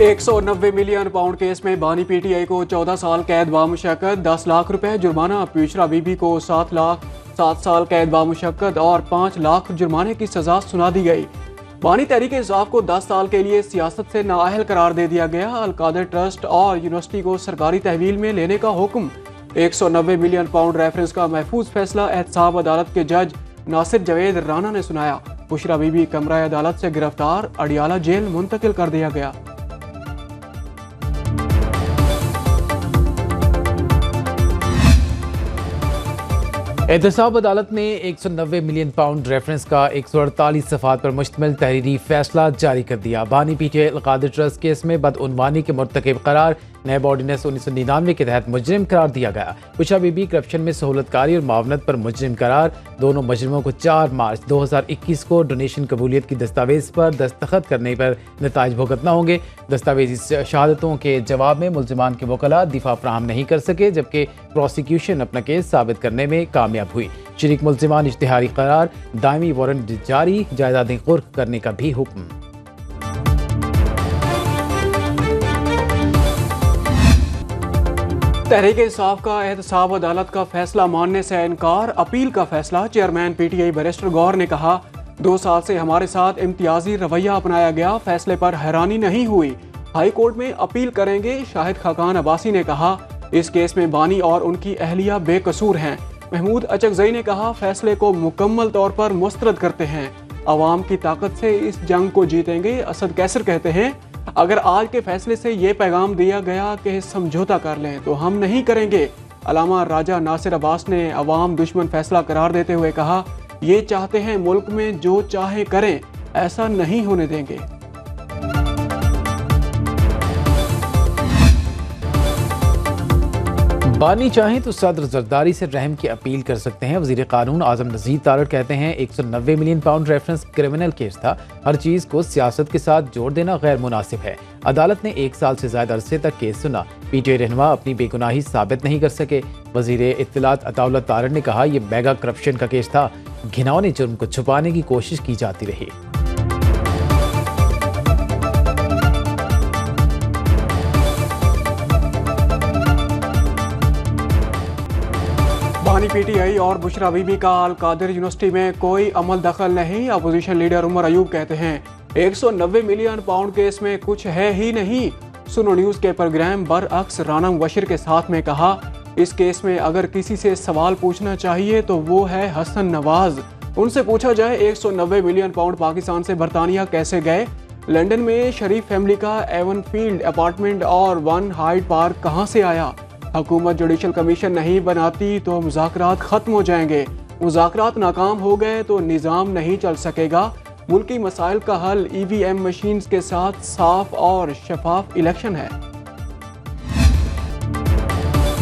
190 million pound case में बानी PTI को 14 साल कैद बामुशक्कत, 10 लाख रुपए जुर्माना। प्यूशरा बीबी को 7 साल कैद बामुशक्कत और 5 लाख जुर्माने की सजा सुना दी गई। बानी तहरीक इंसाफ को 10 साल के लिए सियासत से नाअहल करार दे दिया गया। अलकादर ट्रस्ट और यूनिवर्सिटी को सरकारी तहवील में लेने का हुक्म। 190 मिलियन पाउंड रेफरेंस का महफूज फैसला एहतसाब अदालत के जज नासिर जवेद राना ने सुनाया। बुशरा बीबी कमरा अदालत से गिरफ्तार, अडियाला जेल मुंतकिल कर दिया गया। एहतसाब अदालत ने 190 मिलियन पाउंड रेफरेंस का 148 सफ़ात पर मुश्तमिल तहरीरी फैसला जारी कर दिया। बानी पीटीआई अलकादर ट्रस्ट केस में बदउनवानी के मुर्तकिब करार नैब ऑर्डिनेंस 1999 के तहत मुजरिम करार दिया गया। बुशरा बीबी करप्शन में सहूलतकारी और मावनत पर मुजरिम करार। दोनों मुजरिमों को 4 मार्च 2021 को डोनेशन कबूलियत की दस्तावेज पर दस्तखत करने पर नताइज भुगतना होंगे। दस्तावेजी शहादतों के जवाब में मुल्जिमान के वकला दिफा फ्राहम नहीं कर सके, जबकि प्रोसिक्यूशन अपना केस साबित करने में कामयाब हुई। शरीक मुल्जिमान इश्तिहारी करार, दायमी वारंट जारी, जायदादें कुर्क करने का भी हुक्म। तहरीक इंसाफ का एहतसाब अदालत का फैसला मानने से इनकार, अपील का फैसला। चेयरमैन पीटीआई बैरिस्टर गौर ने कहा, 2 साल से हमारे साथ इम्तियाजी रवैया अपनाया गया, फैसले पर हैरानी नहीं हुई, हाई कोर्ट में अपील करेंगे। शाहिद खाकान अब्बासी ने कहा, इस केस में बानी और उनकी अहलिया बेकसूर हैं। महमूद अचकजई ने कहा, फैसले को मुकम्मल तौर पर मुस्तरद करते हैं, अवाम की ताकत से इस जंग को जीतेंगे। असद कैसर कहते हैं, अगर आज के फैसले से ये पैगाम दिया गया कि समझौता कर लें तो हम नहीं करेंगे। अलामा राजा नासिर अब्बास ने अवाम दुश्मन फैसला करार देते हुए कहा, ये चाहते हैं मुल्क में जो चाहे करें, ऐसा नहीं होने देंगे। बानी चाहें तो सदर जरदारी से रहम की अपील कर सकते हैं। वज़ीर कानून आज़म नज़ीर तारड़ कहते हैं, 190 million pound reference criminal case था, हर चीज़ को सियासत के साथ जोड़ देना गैर मुनासिब है। अदालत ने 1 साल से ज़्यादा अरसे तक केस सुना, पीटीआई रहनुमा अपनी बेगुनाही साबित नहीं कर सके। वज़ीर इत्तलात अताउल्लाह तारड़ ने कहा, यह मेगा करप्शन का केस था, घिनौने जुर्म को छुपाने की कोशिश की जाती रही। बानी पीटीआई और बुशरा बीबी का अलकादर यूनिवर्सिटी में कोई अमल दखल नहीं। अपोजिशन लीडर उमर अयूब कहते हैं, 190 मिलियन पाउंड केस में कुछ है ही नहीं। सुनो न्यूज़ के प्रोग्राम बरअक्स राना मुबशिर के साथ में कहा, इस केस में अगर किसी से सवाल पूछना चाहिए तो वो है हसन नवाज। उनसे पूछा जाए 190 मिलियन पाउंड पाकिस्तान से बरतानिया कैसे गए, लंदन में शरीफ फैमिली का एवन फील्ड अपार्टमेंट और 1 हाइड पार्क कहाँ से आया। हुकूमत जुडिशल कमीशन नहीं बनाती तो मुज़ाकरात ख़त्म हो जाएंगे, मुज़ाकरात नाकाम हो गए तो निज़ाम नहीं चल सकेगा। मुल्की मसाइल का हल EVM मशीन्स के साथ साफ और शफाफ इलेक्शन है।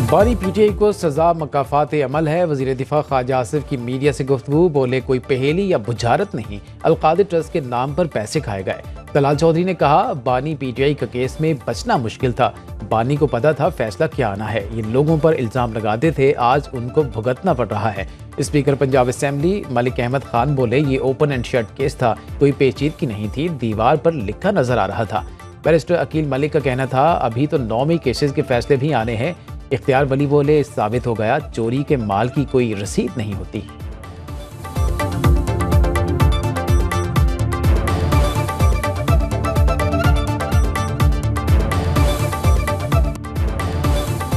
बानी पीटीआई को सजा मकाफात अमल है। वज़ीर दिफा ख्वाजा आसिफ की मीडिया से गुफ्तगू, बोले कोई पहेली या बुझारत नहीं, अलकादर ट्रस्ट के नाम पर पैसे खाए गए। तलाल चौधरी ने कहा, बानी पीटीआई का केस में बचना मुश्किल था, बानी को पता था फैसला क्या आना है, ये लोगों पर इल्जाम लगाते थे, आज उनको भुगतना पड़ रहा है। स्पीकर पंजाब असेंबली मलिक अहमद खान बोले, ये ओपन एंड शट केस था, कोई पेचीदगी नहीं थी, दीवार पर लिखा नजर आ रहा था। बैरिस्टर अकील मलिक का कहना था, अभी तो 9 केसेस के फैसले भी आने हैं। इख्तियार वली बोले, साबित हो गया चोरी के माल की कोई रसीद नहीं होती।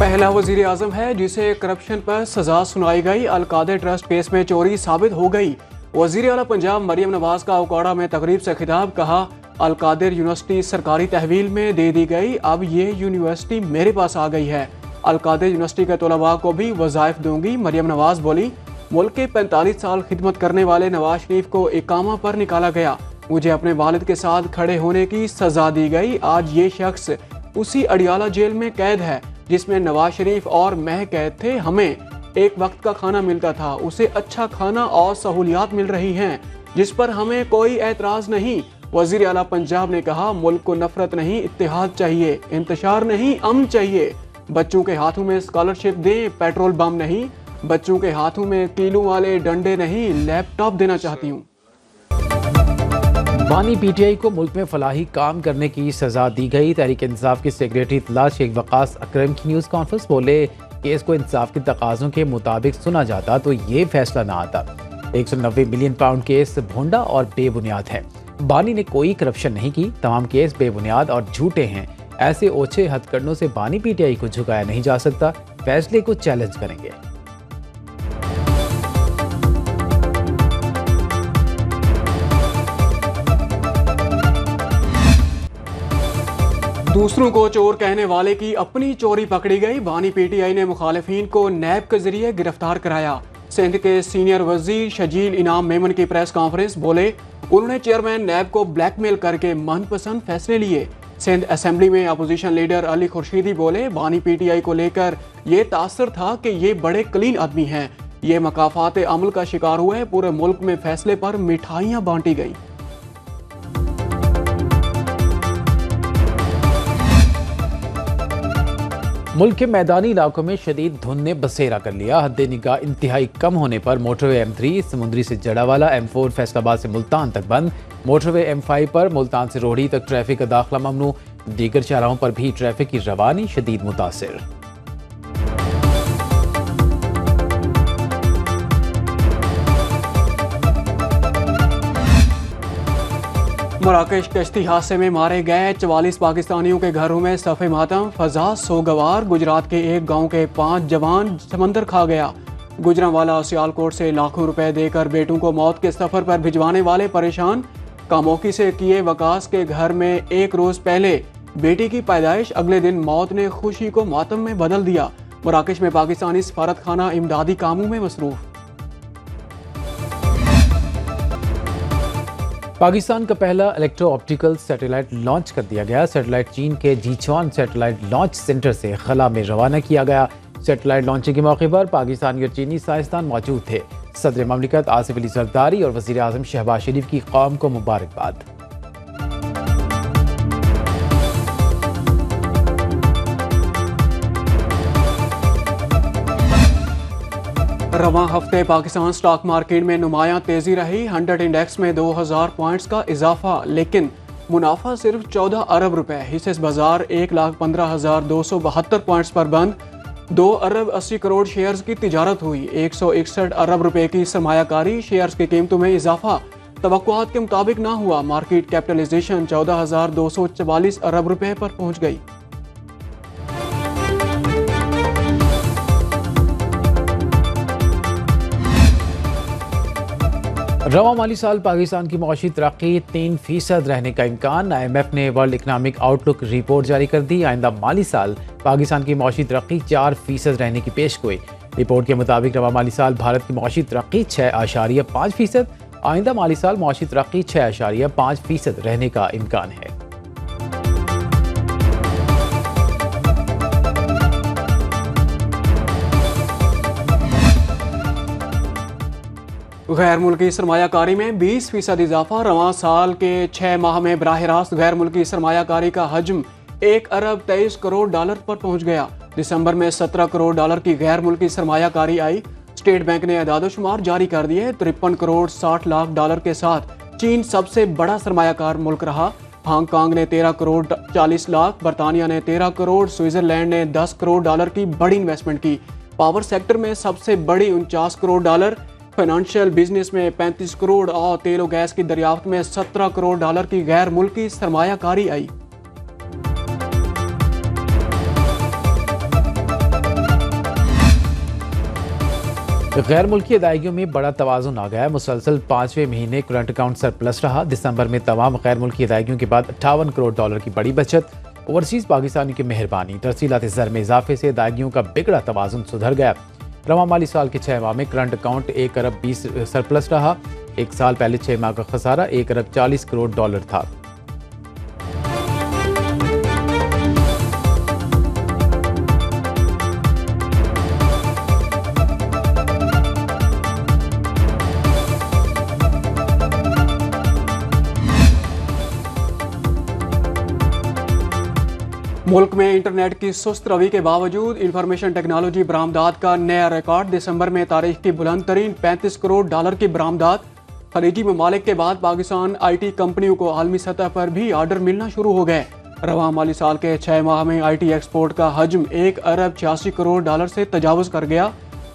पहला वजीर आजम है जिसे करप्शन पर सजा सुनाई गई। अलकादर ट्रस्ट केस में चोरी साबित हो गई। वजीर आला पंजाब मरियम नवाज का उकाड़ा में तकरीब से खिताब, कहा, अलकादर यूनिवर्सिटी सरकारी तहवील में दे दी गई, अब ये यूनिवर्सिटी मेरे पास आ गई है। अलकादर यूनिवर्सिटी के तलबा को भी वज़ाइफ दूंगी। मरियम नवाज बोली, मुल्क के 45 साल खिदमत करने वाले नवाज शरीफ को इकामा पर निकाला गया, मुझे अपने वालिद के साथ खड़े होने की सजा दी गई। आज ये शख्स उसी अडियाला जेल में कैद है जिसमें नवाज शरीफ और मैं कैद थे। हमें एक वक्त का खाना मिलता था, उसे अच्छा खाना और सहूलियात मिल रही हैं, जिस पर हमें कोई एतराज़ नहीं। वज़ीर आला पंजाब ने कहा, मुल्क को नफरत नहीं इत्तेहाद चाहिए, इंतशार नहीं अमन चाहिए। बच्चों के हाथों में स्कॉलरशिप दें, पेट्रोल बम नहीं। बच्चों के हाथों में कीलों वाले डंडे नहीं, लैपटॉप देना चाहती हूँ। बानी पीटीआई को मुल्क में फलाही काम करने की सजा दी गई। तहरीक इंसाफ के सेक्रेटरी इत्तला शेख वकास अकरम की न्यूज़ कॉन्फ्रेंस बोले, केस को इंसाफ के तकाज़ों के मुताबिक सुना जाता तो ये फैसला ना आता। 190 मिलियन पाउंड केस भोंडा और बेबुनियाद है। बानी ने कोई करप्शन नहीं की, तमाम केस बेबुनियाद और झूठे हैं। ऐसे ओछे हथकंडों से बानी पीटीआई को झुकाया नहीं जा सकता। फैसले को चैलेंज करेंगे। दूसरों को चोर कहने वाले की अपनी चोरी पकड़ी गई। बानी पीटीआई ने मुखालिफिन को नैब के जरिए गिरफ्तार कराया। सिंध के सीनियर वजीर शजील इनाम मेमन की प्रेस कॉन्फ्रेंस बोले, उन्होंने चेयरमैन नैब को ब्लैकमेल करके मनपसंद फैसले लिए। सिंध असेंबली में अपोजिशन लीडर अली खुर्शीदी बोले, बानी पीटीआई को लेकर ये तासर था कि ये बड़े क्लीन आदमी हैं, ये मकाफात अमल का शिकार हुए। पूरे मुल्क में फैसले पर मिठाइयाँ बांटी गई। मुल्क के मैदानी इलाकों में शदीद धुंध ने बसेरा कर लिया। हद निगाह इंतहाई कम होने पर मोटरवे M3 समुद्री से जड़ावाला, M4 फैसलाबाद से मुल्तान तक बंद। मोटरवे M5 पर मुल्तान से रोहड़ी तक ट्रैफिक का दाखिला ममनू। दीगर चौराहों पर भी ट्रैफिक की रवानी शदीद मुतासिर। मराकश कश्ती हादसे में मारे गए 44 पाकिस्तानियों के घरों में सफ़े मातम, फजा सोगवार। गुजरात के एक गांव के 5 जवान समंदर खा गया। गुजरांवाला सियालकोट से लाखों रुपए देकर बेटों को मौत के सफ़र पर भिजवाने वाले परेशान। कामोकी से किए वकास के घर में एक रोज़ पहले बेटी की पैदाइश, अगले दिन मौत ने खुशी को मातम में बदल दिया। मराकश में पाकिस्तानी सफारत खाना इमदादी कामों में मसरूफ़। पाकिस्तान का पहला इलेक्ट्रो ऑप्टिकल सैटेलाइट लॉन्च कर दिया गया। सैटेलाइट चीन के जीचुआन सैटेलाइट लॉन्च सेंटर से खला में रवाना किया गया। सैटेलाइट लॉन्चिंग के मौके पर पाकिस्तानी और चीनी साइंसदान मौजूद थे। सदर ममलिकत आसिफ अली जरदारी और वज़ीर आज़म शहबाज शरीफ की कौम को मुबारकबाद। रवां हफ्ते पाकिस्तान स्टॉक मार्केट में नुमायां तेजी रही। 100 इंडेक्स में 2000 पॉइंट्स का इजाफा, लेकिन मुनाफा सिर्फ 14 अरब रुपए। हिस्सेस बाजार 1,15,272 पॉइंट्स पर बंद। 2 अरब 80 करोड़ शेयर्स की तिजारत हुई। 161 अरब रुपए की सरमायाकारी। शेयर्स की कीमतों में इजाफा तवक्कुआत के मुताबिक ना हुआ। मार्केट कैपिटलाइजेशन 14,244 अरब रुपए पर पहुंच गई। रवां माली साल पाकिस्तान की मौशी तरक्की 3% रहने का इम्कान। IMF ने वर्ल्ड इकनॉमिक आउटलुक रिपोर्ट जारी कर दी। आइंदा माली साल पाकिस्तान की मौशी तरक्की 4% रहने की पेशगोई। रिपोर्ट के मुताबिक रवां माली साल भारत की मौशी तरक्की 6.5%। आइंदा माली साल मौशी तरक्की 6.5% रहने का इम्कान है। गैर मुल्की सरमायाकारी में 20% इजाफा। रवां साल के 6 माह में बराह रास्त गैर मुल्की सरमायाकारी का हजम 1 अरब 23 करोड़ डॉलर पर पहुंच गया। दिसंबर में 17 करोड़ डॉलर की गैर मुल्की सरमायाकारी आई। स्टेट बैंक ने अदाद-ओ-शुमार जारी कर दिए। 53 करोड़ 60 लाख डॉलर के साथ चीन सबसे बड़ा सरमायाकार मुल्क रहा। हांगकांग ने 13 करोड़ 40 लाख, बरतानिया ने 13 करोड़, स्विट्जरलैंड ने 10 करोड़ डॉलर की बड़ी इन्वेस्टमेंट की। पावर सेक्टर में सबसे बड़ी 49 करोड़ डॉलर, फाइनेंशियल बिजनेस में 35 करोड़ और तेल और गैस की दरियाफ्त में 17 करोड़ डॉलर की गैर मुल्की सरमायाकारी आई। गैर मुल्की अदायगियों में बड़ा तवाज़ुन आ गया है। मुसलसल 5वें महीने करंट अकाउंट सरप्लस रहा। दिसंबर में तमाम गैर मुल्की अदायगियों के बाद 58 करोड़ डॉलर की बड़ी बचत। ओवरसीज पाकिस्तानी की मेहरबानी, तरसीलात ज़र में इजाफे से अदायगियों का बिगड़ा तवाज़ुन सुधर गया। रवां माली साल के 6 माह में करंट अकाउंट 1 अरब 20 सरप्लस रहा। एक साल पहले 6 माह का खसारा 1 अरब 40 करोड़ डॉलर था। मुल्क में इंटरनेट की सुस्त रवि के बावजूद इंफॉर्मेशन टेक्नोलॉजी बरामदात का नया रिकॉर्ड। दिसंबर में तारीख की बुलंद तरीन 35 करोड़ डॉलर की बरामदात। खलीजी ममालिक के बाद पाकिस्तान IT कंपनियों को आलमी सतह पर भी ऑर्डर मिलना शुरू हो गए। रवां माली साल के 6 माह में IT एक्सपोर्ट का हजम 1 अरब 86 करोड़ डॉलर से तजावुज कर गया।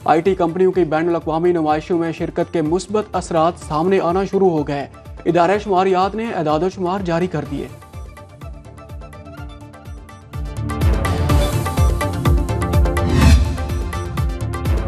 IT कंपनियों की बैनुल अक़वामी नुमाइशों में शिरकत के मुस्बत असरात सामने आना शुरू हो गए। इदारे शुमारियात ने एदाद शुमार जारी कर दिए।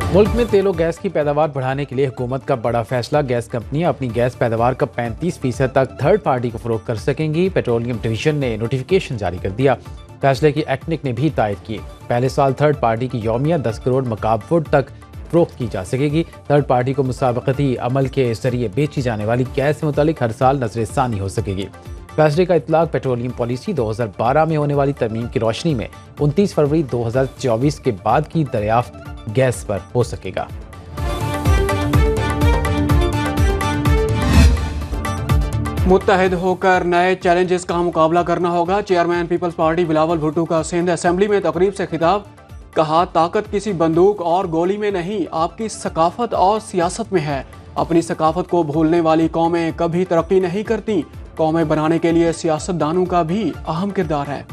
मुल्क में तेल और गैस की पैदावार बढ़ाने के लिए हुकूमत का बड़ा फैसला। गैस कंपनियां अपनी गैस पैदावार का 35% तक थर्ड पार्टी को फरोख्त कर सकेंगी। पेट्रोलियम डिवीजन ने नोटिफिकेशन जारी कर दिया। फैसले की एक्निक ने भी तायद की। पहले साल थर्ड पार्टी की यौमिया 10 करोड़ मकाब फुट तक फरोख्त की जा सकेगी। थर्ड पार्टी को मुसाबकती अमल के जरिए बेची जाने वाली गैस से मुतालिक हर साल नजरसानी हो सकेगी। फैसले का इतलाक पेट्रोलियम पॉलिसी 2012 में होने वाली तरमीम की रोशनी में 29 फरवरी 2024 के बाद की दरियाफ्त गैस पर हो सकेगा। मुत्तहिद होकर नए चैलेंजेस का मुकाबला करना होगा। Chairman peoples party Bilawal Bhutto का सिंध असेंबली में तकरीब से खिताब। कहा, ताकत किसी बंदूक और गोली में नहीं, आपकी सकाफत और सियासत में है। अपनी सकाफत को भूलने वाली कौमें कभी तरक्की नहीं करती। कौमें बनाने के लिए सियासतदानों का भी अहम किरदार है।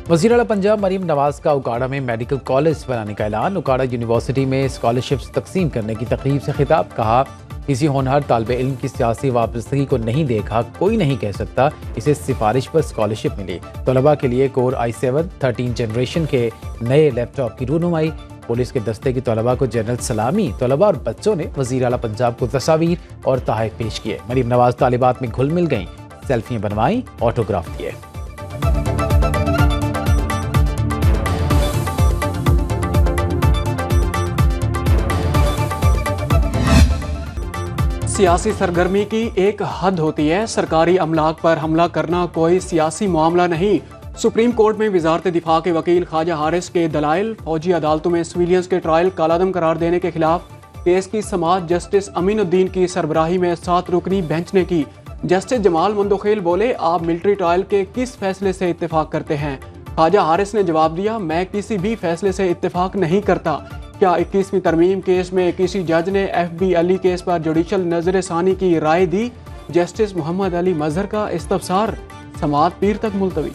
वज़ीर आला पंजाब मरीम नवाज का उकाड़ा में मेडिकल कॉलेज बनाने का ऐलान। उकाड़ा यूनिवर्सिटी में स्कॉलरशिप्स तकसीम करने की तकरीब से खिताब। कहा, किसी होनहार तालिबे इल्म की सियासी वाबस्तगी को नहीं देखा कोई नहीं कह सकता इसे सिफारिश पर स्कॉलरशिप मिली। तलबा के लिए कोर i7 13 जनरेशन के नए लैपटॉप की रूनुमाई। पुलिस के दस्ते की तलबा को जनरल सलामी। तलबा और बच्चों ने वज़ीर आला पंजाब को तस्वीर और तोहफे पेश किए। मरीम नवाज तालिबात में घुल मिल गईं, सेल्फियाँ बनवाई, ऑटोग्राफ दिए। सियासी सरगर्मी की एक हद होती है। सरकारी अमलाक पर हमला करना कोई सियासी मामला नहीं। सुप्रीम कोर्ट में वजारत दिफा के वकील ख्वाजा हारिस के दलाइल। फौजी अदालतों में सिविलियंस के ट्रायल कालादम करार देने के खिलाफ केस की समाअत जस्टिस अमीनुद्दीन की सरबराही में 7 रुकनी बेंच ने की। जस्टिस जमाल मंदोखेल बोले, आप मिलिट्री ट्रायल के किस फैसले से इत्तेफाक करते हैं? ख्वाजा हारिस ने जवाब दिया, मैं किसी भी फैसले से इत्तेफाक नहीं करता। क्या 21वीं तरमीम केस में किसी जज ने FB अली केस पर जुडिशल नजरसानी की राय दी? जस्टिस मोहम्मद अली मजहर का इस्तफसार समाअत पीर तक मुलतवी।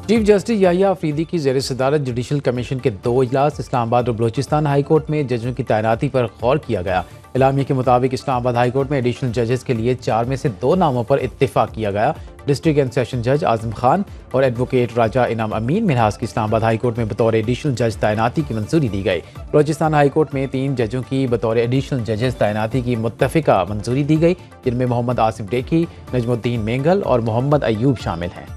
चीफ जस्टिस याहिया अफरीदी की ज़ेर सदारत जुडिशल कमीशन के 2 इजलास। इस्लामाबाद और बलोचिस्तान हाई कोर्ट में जजों की तैनाती पर गौर किया गया। एलामिया के मुताबिक इस्लामाबाद हाई कोर्ट में एडिशनल जजेस के लिए 4 में से 2 नामों पर इत्तेफाक किया गया। डिस्ट्रिक्ट एंड सेशन जज आजम खान और एडवोकेट राजा इनाम अमीन मिनहास की इस्लामाबाद हाई कोर्ट में बतौर एडिशनल जज तैनाती की मंजूरी दी गई। बलोचिस्तान हाई कोर्ट में 3 जजों की बतौर एडिशनल जजेस तैनाती की मुत्तफिका मंजूरी दी गई, जिनमें मोहम्मद आसिफ डेकी, नजमुद्दीन मेंगल और मोहम्मद अयूब शामिल हैं।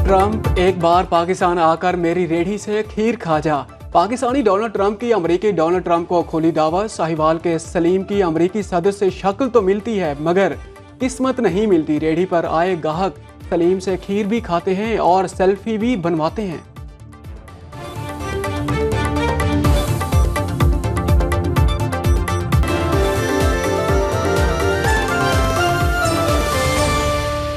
ट्रंप एक बार पाकिस्तान आकर मेरी रेढ़ी से खीर खा जा। पाकिस्तानी डोनाल्ड ट्रंप की अमेरिकी डोनाल्ड ट्रंप को खुली दावत। साहिवाल के सलीम की अमेरिकी सदर से शक्ल तो मिलती है मगर किस्मत नहीं मिलती। रेढ़ी पर आए गाहक सलीम से खीर भी खाते हैं और सेल्फी भी बनवाते हैं।